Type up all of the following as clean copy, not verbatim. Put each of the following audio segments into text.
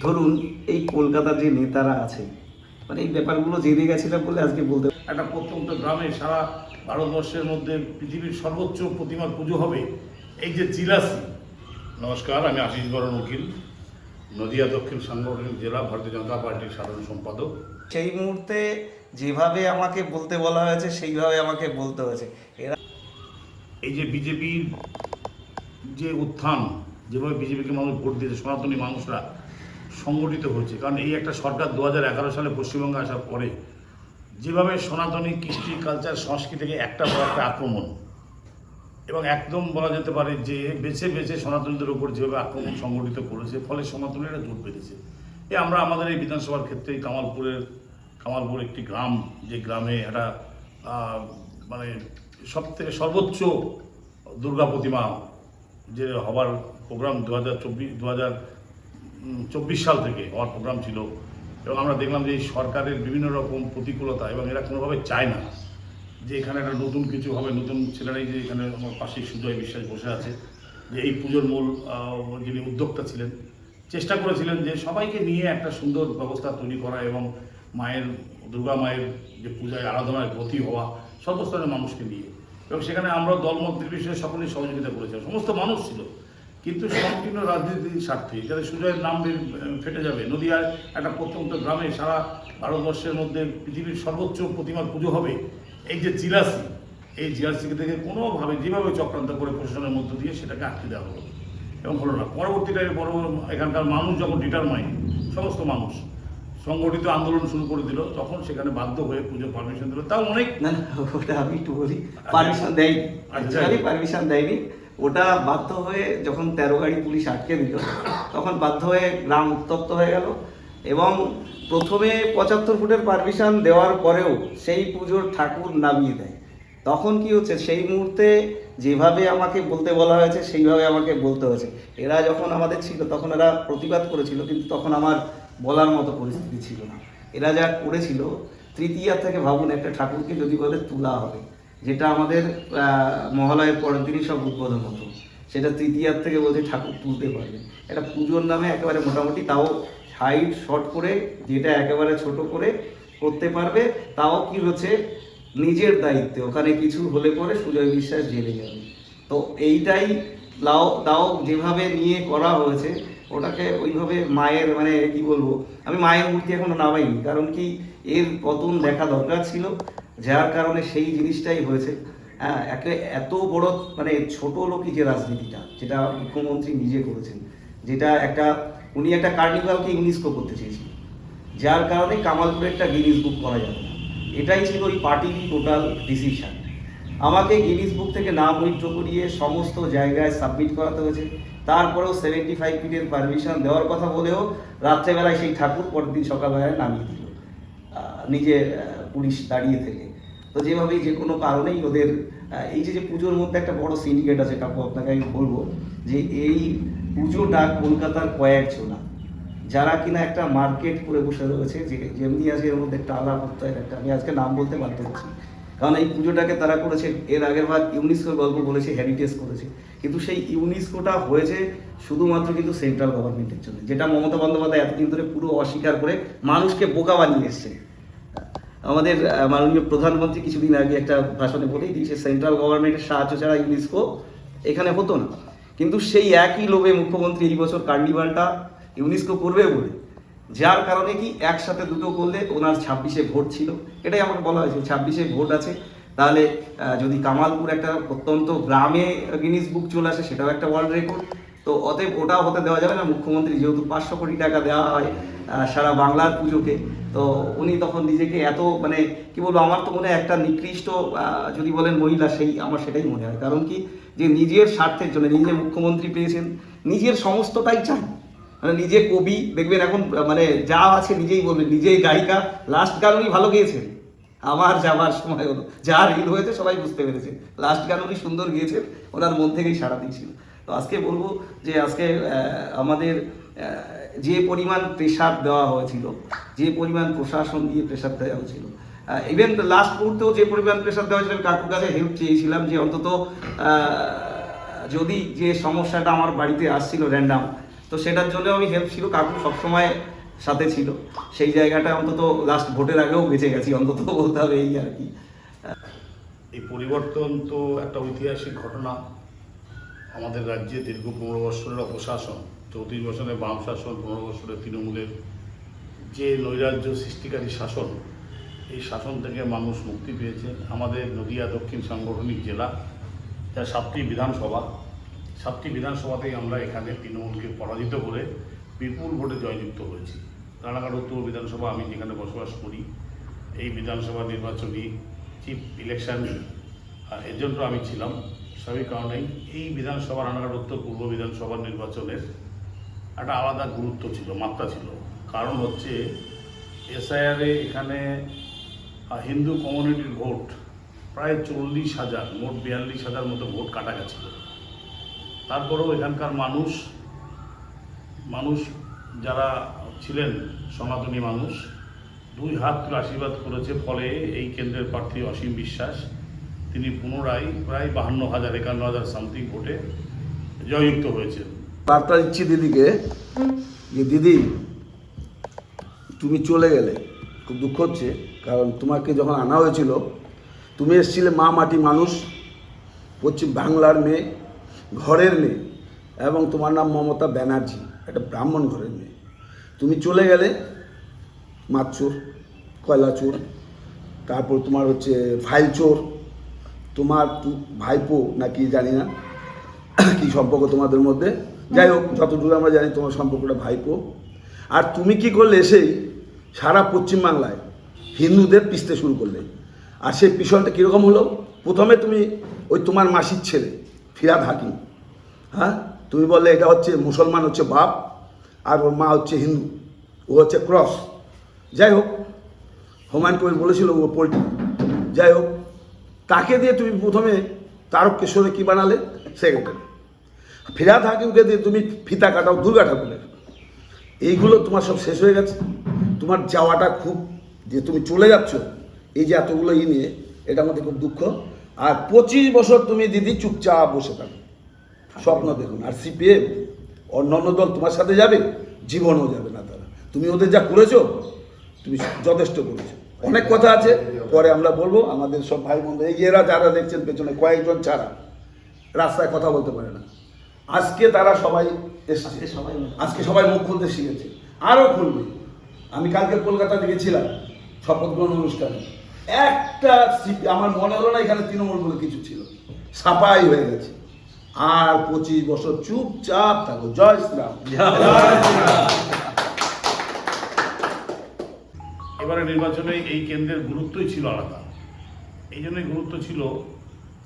ধরুন এই কলকাতার যে নেতারা আছে, মানে এই ব্যাপারগুলো জেনে গেছিলাম বলে আজকে বলতে একটা প্রত্যন্ত গ্রামে সারা ভারতবর্ষের মধ্যে পৃথিবীর সর্বোচ্চ প্রতিমার পুজো হবে, এই যে জিলাসি। নমস্কার, আমি আশিস বরণ উকিল, নদিয়া দক্ষিণ সাংগঠনিক জেলা ভারতীয় জনতা পার্টির সাধারণ সম্পাদক। সেই মুহূর্তে যেভাবে আমাকে বলতে বলা হয়েছে সেইভাবে আমাকে বলতে হয়েছে। এরা এই যে বিজেপির যে উত্থান, যেভাবে বিজেপিকে মানুষ ভোট দিয়েছে, সনাতনী মানুষরা সংগঠিত হয়েছে, কারণ এই একটা সরকার 2011 সালে পশ্চিমবঙ্গে আসার পরে যেভাবে সনাতনী কৃষ্টি কালচার সংস্কৃতিকে একটা পর একটা আক্রমণ, এবং একদম বলা যেতে পারে যে বেছে বেছে সনাতনীদের উপর যেভাবে আক্রমণ সংগঠিত করেছে, ফলে সনাতনীরা জোট বেঁধেছে। আমরা আমাদের এই বিধানসভার ক্ষেত্রে কামালপুর একটি গ্রাম, যে গ্রামে একটা মানে সর্বোচ্চ দুর্গা প্রতিমা যে হবার প্রোগ্রাম 2024 সাল থেকে হওয়ার প্রোগ্রাম ছিল, এবং আমরা দেখলাম যে এই সরকারের বিভিন্ন রকম প্রতিকূলতা, এবং এরা কোনোভাবে চায় না যে এখানে একটা নতুন কিছু হবে। নতুন ছেলেরাই যে এখানে আমার পাশে সুজয় বিশ্বাস বসে আছে, যে এই পুজোর মূল যিনি উদ্যোক্তা ছিলেন, চেষ্টা করেছিলেন যে সবাইকে নিয়ে একটা সুন্দর ব্যবস্থা তৈরি করা, এবং দুর্গা মায়ের যে পূজায় আরাধনায় ব্রতী হওয়া সর্বস্তরের মানুষকে নিয়ে। এবং সেখানে আমরা দলমত নির্বিশেষে সকলেই সহযোগিতা করেছিলাম, সমস্ত মানুষ ছিল। কিন্তু সংকীর্ণ রাজনীতির স্বার্থে যাতে সুজয়ের নাম ফেটে যাবে, নদিয়ার একটা প্রত্যন্ত গ্রামে সারা ভারতবর্ষের মধ্যে পৃথিবীর সর্বোচ্চ প্রতিমার পুজো হবে, এই যে জিলাসি, এই জিলাসিকে থেকে কোনোভাবে যেভাবে চক্রান্ত করে প্রশাসনের মধ্য দিয়ে সেটাকে আটকে দেওয়া হলো, এবং হলো না। পরবর্তীতে এখানকার মানুষ যখন ডিটারমাইন্ড, সমস্ত মানুষ সংগঠিত আন্দোলন শুরু করে দিল, তখন সেখানে বাধ্য হয়ে পুজো পারমিশন দিল। তাও অনেক না ওটা আমি একটু বলি, পারমিশন দেয়নি, পারমিশন দেয়নি। ওটা বাধ্য হয়ে যখন 13 গাড়ি পুলিশ আটকে দিল, তখন বাধ্য হয়ে গ্রাম উত্তপ্ত হয়ে গেল। এবং প্রথমে 75 ফুটের পারমিশন দেওয়ার পরেও সেই পুজোর ঠাকুর নামিয়ে দেয়। তখন কি হচ্ছে, সেই মুহূর্তে যেভাবে আমাকে বলতে বলা হয়েছে সেইভাবে আমাকে বলতে হয়েছে। এরা যখন আমাদের ছিল তখন এরা প্রতিবাদ করেছিল, কিন্তু তখন আমার বলার মতো পরিস্থিতি ছিল না। এরা যা করেছিল, তৃতীয়া থেকে ভাবুন একটা ঠাকুরকে যদি বলে তোলা হবে, যেটা আমাদের মহালয়ের পরের দিনই সব উদ্বোধন হতো, সেটা তৃতীয়ার থেকে বলছে ঠাকুর তুলতে পারবে। একটা পুজোর নামে একেবারে মোটামুটি, তাও হাইট শর্ট করে, যেটা একেবারে ছোট করে করতে পারবে, তাও কি হচ্ছে নিজের দায়িত্বে। ওখানে কিছু হলে পরে সুজয় বিশ্বাস জেলে যাবে। তো এইটাই তাও যেভাবে নিয়ে করা হয়েছে, ওটাকে ওইভাবে মায়ের মানে কি বলবো, আমি মায়ের মূর্তি এখনো নামাইনি, কারণ কি এর পতন দেখা দরকার ছিল, যার কারণে সেই জিনিসটাই হয়েছে। হ্যাঁ, এত বড় মানে ছোট লোকই যে রাজনীতিটা, যেটা মুখ্যমন্ত্রী নিজে করেছেন, যেটা উনি একটা কার্নিভালকে ইউনেস্কো করতে চেয়েছিলেন, যার কারণে কামালপুরেরটা গিনিস বুক করা যাবে না। এটাই ছিল ওই পার্টিরই টোটাল ডিসিশন। আমাকে গিনিস বুক থেকে নাম উইথড্র করিয়ে সমস্ত জায়গায় সাবমিট করাতে হয়েছে। তারপরেও 75 ফিটের পারমিশন দেওয়ার কথা বলেও রাত্রেবেলায় সেই ঠাকুর পরের দিন সকালবেলায় নামিয়ে দিল নিজে পুলিশ দাঁড়িয়ে থেকে। তো যেভাবেই যে কোনো কারণেই ওদের এই যে পুজোর মধ্যে একটা বড় সিন্ডিকেট আছে কাকু, আপনাকে আমি বলবো যে এই পুজোটা কলকাতার কয়েকজনা, যারা কিনা একটা মার্কেট করে বসে রয়েছে, যে যেমনি আছে এর মধ্যে একটা আলাপ একটা, আমি আজকে নাম বলতে বাধ্য হচ্ছি, কারণ এই পুজোটাকে তারা করেছে, এর আগের বার ইউনেস্কোর গল্প বলেছে, হেরিটেজ করেছে, কিন্তু সেই ইউনেস্কোটা হয়েছে শুধুমাত্র কিন্তু সেন্ট্রাল গভর্নমেন্টের জন্য, যেটা মমতা বন্দ্যোপাধ্যায় এতদিন ধরে পুরো অস্বীকার করে মানুষকে বোকা বানিয়ে এসছে। আমাদের মাননীয় প্রধানমন্ত্রী কিছুদিন আগে একটা ভাষণে বলেই দিয়েছে, সেন্ট্রাল গভর্নমেন্টের সাহায্য ছাড়া ইউনেস্কো এখানে হতো না। কিন্তু সেই একই লোভে মুখ্যমন্ত্রী এই বছর কার্নিভালটা ইউনেস্কো করবে বলে, যার কারণে কি একসাথে দুটো করলে ওনার 26-এ ভোট ছিল, এটাই আমাকে বলা হয়েছে 26-এ ভোট আছে, তাহলে যদি কামালপুর একটা অত্যন্ত গ্রামে গিনিস বুক চলে আসে, সেটাও একটা ওয়ার্ল্ড রেকর্ড। তো অতএব ওটাও হতে দেওয়া যাবে না। মুখ্যমন্ত্রী যেহেতু 500 কোটি টাকা দেওয়া হয় সারা বাংলার পুজোকে, তো উনি তখন নিজেকে এত মানে কি বলবো, আমার তো মনে হয় একটা নিকৃষ্ট যদি বলেন মহিলা, সেই আমার সেটাই মনে হয়। কারণ কি, যে নিজের স্বার্থের জন্য নিজে মুখ্যমন্ত্রী পেয়েছেন, নিজের সমস্তটাই চাই, মানে নিজে কবি, দেখবেন এখন মানে যা আছে নিজেই বলবেন, নিজেই গায়িকা, লাস্ট গান উনি ভালো গেয়েছেন, আমার যাবার সময় হলো, যা রিল হয়েছে সবাই বুঝতে পেরেছে, লাস্ট গান উনি সুন্দর গিয়েছেন, ওনার মন থেকেই সাড়া দিয়েছিল। তো আজকে বলবো যে আজকে আমাদের যে পরিমাণ প্রেশার দেওয়া হয়েছিল, যে পরিমাণ প্রশাসন দিয়ে প্রেশার দেওয়া হয়েছিল, ইভেন লাস্ট মুহূর্তেও যে পরিমাণ প্রেশার দেওয়া হয়েছিল, কাকুর কাছে হেল্প চেয়েছিলাম যে অন্তত যদি যে সমস্যাটা আমার বাড়িতে আসছিল র্যান্ডাম, তো সেটার জন্য আমি হেল্প ছিল, কাকু সবসময় সাথে ছিল। সেই জায়গাটা অন্তত লাস্ট ভোটের আগেও বেঁচে গেছি, অন্তত বলতে হবে এই আর কি। এই পরিবর্তন তো একটা ঐতিহাসিক ঘটনা। আমাদের রাজ্যে দীর্ঘ 15 বছরের অপশাসন, 34 বছরের বাম শাসন, 15 বছরের তৃণমূলের যে নৈরাজ্য সৃষ্টিকারী শাসন, এই শাসন থেকে মানুষ মুক্তি পেয়েছে। আমাদের নদিয়া দক্ষিণ সাংগঠনিক জেলা, যার 7টি বিধানসভা, 7টি বিধানসভাতেই আমরা এখানে তৃণমূলকে পরাজিত করে বিপুল ভোটে জয়যুক্ত হয়েছি। রানাঘাট উত্তর বিধানসভা, আমি যেখানে বসবাস করি, এই বিধানসভা নির্বাচনী চিফ ইলেকশন এজেন্টও আমি ছিলাম। সবই কারণেই এই বিধানসভা, রানাঘাট উত্তর পূর্ব বিধানসভা নির্বাচনের একটা আলাদা গুরুত্ব ছিল, মাত্রা ছিল। কারণ হচ্ছে এসআইআরে এখানে হিন্দু কমিউনিটির ভোট প্রায় 40,000, মোট 42,000 মতো ভোট কাটা গেছিল। তারপরেও এখানকার মানুষ যারা ছিলেন সনাতনী মানুষ, 2 হাত তুলে আশীর্বাদ করেছে। ফলে এই কেন্দ্রের প্রার্থী অসীম বিশ্বাস, তিনি পুনরায় প্রায় 52,000, 51,000 সামথিং ভোটে জয়যুক্ত হয়েছেন। বার্তা দিচ্ছি দিদিকে যে দিদি তুমি চলে গেলে, খুব দুঃখ হচ্ছে। কারণ তোমাকে যখন আনা হয়েছিল, তুমি এসেছিলে মা মাটি মানুষ, পশ্চিম বাংলার মেয়ে, ঘরের মেয়ে, এবং তোমার নাম মমতা ব্যানার্জি, একটা ব্রাহ্মণ ঘরের মেয়ে। তুমি চলে গেলে মাছ-চোর, কয়লা চোর, তারপর তোমার হচ্ছে ফাইল চোর, তোমার ভাইপো নাকি জানি না কী সম্পর্ক তোমাদের মধ্যে, যাই হোক যতদূর আমরা জানি তোমার সম্পর্কটা ভাইপো। আর তুমি কি করলে, এসেই সারা পশ্চিমবাংলায় হিন্দুদের পিষতে শুরু করলে। আর সেই পিছনটা কীরকম হলো, প্রথমে তুমি ওই তোমার মাসির ছেলে ফিরহাদ হাকিম, হ্যাঁ, তুমি বললে এটা হচ্ছে মুসলমান হচ্ছে বাপ আর ওর মা হচ্ছে হিন্দু, ও হচ্ছে ক্রস। যাই হোক, হুমায়ুন কবির বলেছিল ও পোল্ট্রি। যাই হোক, তাকে দিয়ে তুমি প্রথমে তারকেশ্বরে কী বানালে, সেক্রেটারি। ফিরহাদ হাকিমকে দিয়ে তুমি ফিতা কাটাও দুর্গা ঠাকুরের। এইগুলো তোমার সব শেষ হয়ে গেছে। তোমার যাওয়াটা খুব, যে তুমি চলে যাচ্ছ এই যে এতগুলো নিয়ে, এটা আমাদের খুব দুঃখ। আর 25 বছর তুমি দিদি চুপচাপ বসে থাকো, স্বপ্ন দেখুন। আর সিপিএম অন্যান্য দল তোমার সাথে যাবে, জীবনও যাবে না তারা। তুমি ওদের যা করেছো, তুমি যথেষ্ট করেছো। অনেক কথা আছে, পরে আমরা বলবো। আমাদের সব ভাই বন্ধু, এই যে এরা যারা দেখছেন পেছনে, কয়েকজন ছাড়া রাস্তায় কথা বলতে পারে না, আজকে তারা সবাই এসছে, আজকে সবাই মুখ খুলতে শিখেছে, আরও খুলবে। আমি কালকে কলকাতা গেছিলাম শপথ গ্রহণ অনুষ্ঠানে, একটা আমার মনে হলো না এখানে তৃণমূল বলে কিছু ছিল, সাফাই হয়ে গেছে। আর 25 বছর চুপচাপ থাকো। জয় শ্রীরাম। এবারে নির্বাচনে এই কেন্দ্রের গুরুত্বই ছিল আলাদা। এই জন্যই গুরুত্ব ছিল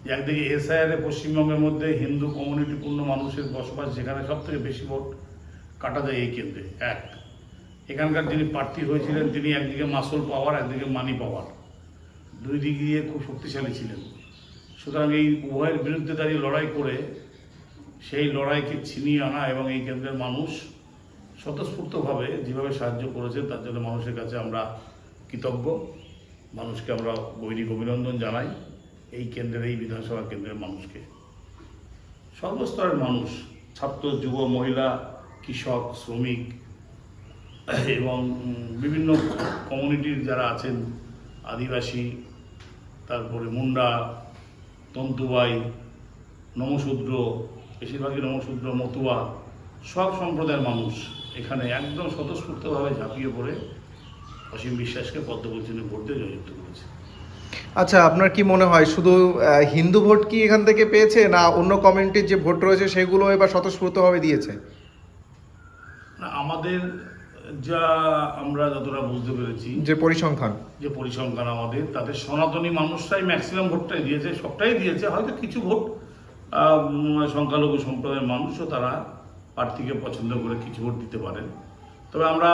যে একদিকে এসআইআরে পশ্চিমবঙ্গের মধ্যে হিন্দু কমিউনিটিপূর্ণ মানুষের বসবাস, যেখানে সবথেকে বেশি ভোট কাটা যায় এই কেন্দ্রে। এখানকার যিনি প্রার্থী হয়েছিলেন, তিনি একদিকে মাসল পাওয়ার, একদিকে মানি পাওয়ার, দুই দিক দিয়ে খুব শক্তিশালী ছিলেন। সুতরাং এই উভয়ের বিরুদ্ধে দাঁড়িয়ে লড়াই করে সেই লড়াইকে ছিনিয়ে আনা, এবং এই কেন্দ্রের মানুষ স্বতঃস্ফূর্তভাবে যেভাবে সাহায্য করেছেন, তার জন্য মানুষের কাছে আমরা কৃতজ্ঞ। মানুষকে আমরা গৈরিক অভিনন্দন জানাই, এই কেন্দ্রের, এই বিধানসভা কেন্দ্রের মানুষকে। সর্বস্তরের মানুষ, ছাত্র, যুব, মহিলা, কৃষক, শ্রমিক এবং বিভিন্ন কমিউনিটির যারা আছেন, আদিবাসী, তারপরে মুন্ডা, তন্তুবাই, নমশূদ্র, বেশিরভাগই নমশূদ্র, মতুয়া, সব সম্প্রদায়ের মানুষ এখানে একদম স্বতঃস্ফূর্তভাবে ঝাঁপিয়ে পড়ে অসীম বিশ্বাসকে পদ্মভূষণে ভোট দিয়ে জয়যুক্ত করেছে। আচ্ছা, আপনার কি মনে হয় শুধু হিন্দু ভোট কি এখান থেকে পেয়েছে, না অন্য কমিউনিটির যে ভোট রয়েছে সেগুলো এবার স্বতঃস্ফূর্তভাবে দিয়েছে? না, আমাদের যা আমরা যতটা বুঝতে পেরেছি, যে পরিসংখ্যান আমাদের, তাদের সনাতনী মানুষরাই ম্যাক্সিমাম ভোটটাই দিয়েছে, সবটাই দিয়েছে। হয়তো কিছু ভোট সংখ্যালঘু সম্প্রদায়ের মানুষও তারা প্রার্থীকে পছন্দ করে কিছু ভোট দিতে পারেন। তবে আমরা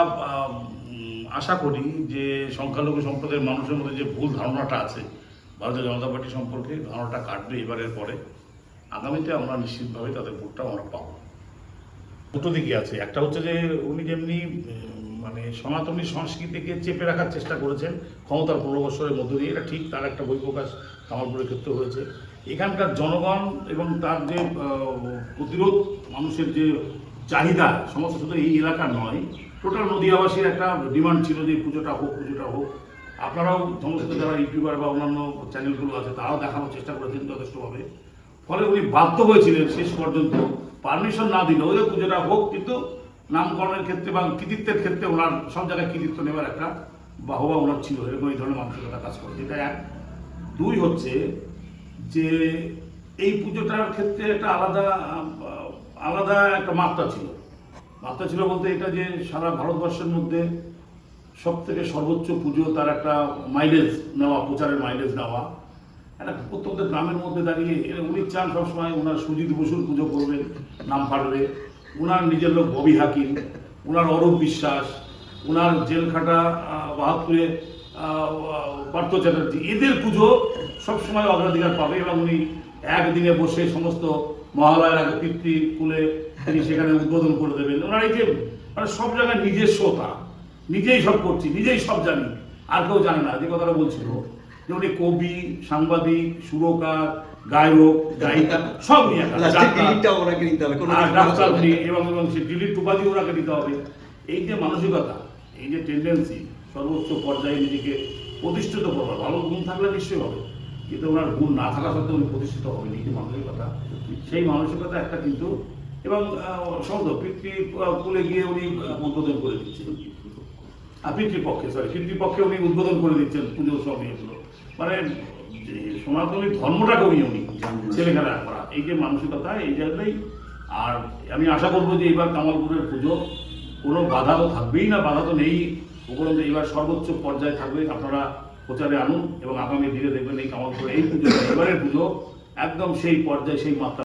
আশা করি যে সংখ্যালঘু সম্প্রদায়ের মানুষের মধ্যে যে ভুল ধারণাটা আছে ভারতীয় জনতা পার্টি সম্পর্কে, ধারণাটা কাটবে এবারের পরে। আগামীতে আমরা নিশ্চিতভাবে তাদের ভোটটা আমরা পাবো। দুটো দিকে আছে। একটা হচ্ছে যে উনি যেমনি মানে সনাতনী সংস্কৃতিকে চেপে রাখার চেষ্টা করেছেন ক্ষমতার 15 বছরের মধ্য দিয়ে, এটা ঠিক, তার একটা বহিঃপ্রকাশ কামালপুরের ক্ষেত্রে হয়েছে। এখানকার জনগণ এবং তার যে প্রতিরোধ, মানুষের যে চাহিদা সমস্ত শুধু এই এলাকার নয়, টোটাল নদীয়াবাসীর একটা ডিমান্ড ছিল যে পুজোটা হোক, পুজোটা হোক। আপনারাও সমস্ত যারা ইউটিউবার বা অন্যান্য চ্যানেলগুলো আছে তারাও দেখানোর চেষ্টা করেছেন যথেষ্টভাবে। ফলে উনি বাধ্য হয়েছিলেন শেষ পর্যন্ত পারমিশন না দিলেও যে পুজোটা হোক, কিন্তু নামকরণের ক্ষেত্রে বা কৃতিত্বের ক্ষেত্রে ওনার সব জায়গায় কৃতিত্ব নেবার একটা বাহবা ওনার ছিল, এরকম এই ধরনের মানসিকতা কাজ করে। এটা এক। দুই হচ্ছে যে এই পুজোটার ক্ষেত্রে একটা আলাদা একটা মাত্রা ছিল। মাত্রা ছিল বলতে এটা যে সারা ভারতবর্ষের মধ্যে সব থেকে সর্বোচ্চ পুজো, তার একটা মাইলেজ নেওয়া, প্রচারের মাইলেজ নেওয়া, একটা প্রত্যন্ত গ্রামের মধ্যে দাঁড়িয়ে উনি চান সবসময় ওনার সুজিত বসুর পুজো করবেন নাম ফাটবে, ওনার নিজের লোক ববি হাকিম, ওনার অরূপ বিশ্বাস, ওনার জেলখাটা বাহাদুরে পার্থ চ্যাটার্জি, এদের পুজো সবসময় অগ্রাধিকার পাবে। এবং উনি একদিনে বসে সমস্ত মহালয়ার আগে পিতৃকুলে তিনি সেখানে উদ্বোধন করে দেবেন। ওনার এই যে মানে সব জায়গায় নিজস্বতা, নিজেই সব করছি, নিজেই সব জানি, আর কেউ জানে না, যে কথাটা বলছিল যে উনি কবি, সাংবাদিক, সুরকার, গায়ক, গায়িকা সব নিয়ে ওনাকে নিতে হবে, কোনো ডাক্তার উনি, এবং সে ডিলিট উপাধি ওনাকে দিতে হবে। এই যে মানসিকতা, এই যে টেন্ডেন্সি সর্বোচ্চ পর্যায়ে নিজেকে প্রতিষ্ঠিত করবার, ভালো গুণ থাকলে নিশ্চয়ই হবে, কিন্তু ওনার গুণ না থাকা সত্ত্বেও উনি প্রতিষ্ঠিত হবেন, এই যে মানসিকতা, সেই মানসিকতা একটা কিন্তু। এবং সমস্ত পিতৃকুলে গিয়ে উনি উদ্বোধন করে দিচ্ছেন, পিতৃপক্ষে উনি উদ্বোধন করে দিচ্ছেন পুজো সব এগুলো, মানে সনাতনী ধর্মটাকে উনি ছেলেখেলা করা, এই যে মানসিকতা, এই জায়গাটাই। আর আমি আশা করবো যে এবার কামালপুরের পুজো কোনো বাধা তো থাকবেই না, বাধা তো নেই, উপরন্তু এবার সর্বোচ্চ পর্যায়ে থাকবে। আপনারা প্রচারে আনুন এবং আগামী দিনে দেখবেন এই কামালপুরে এই পুজো, এবারের পুজো একদম সেই পর্যায়ে, সেই মাত্রা।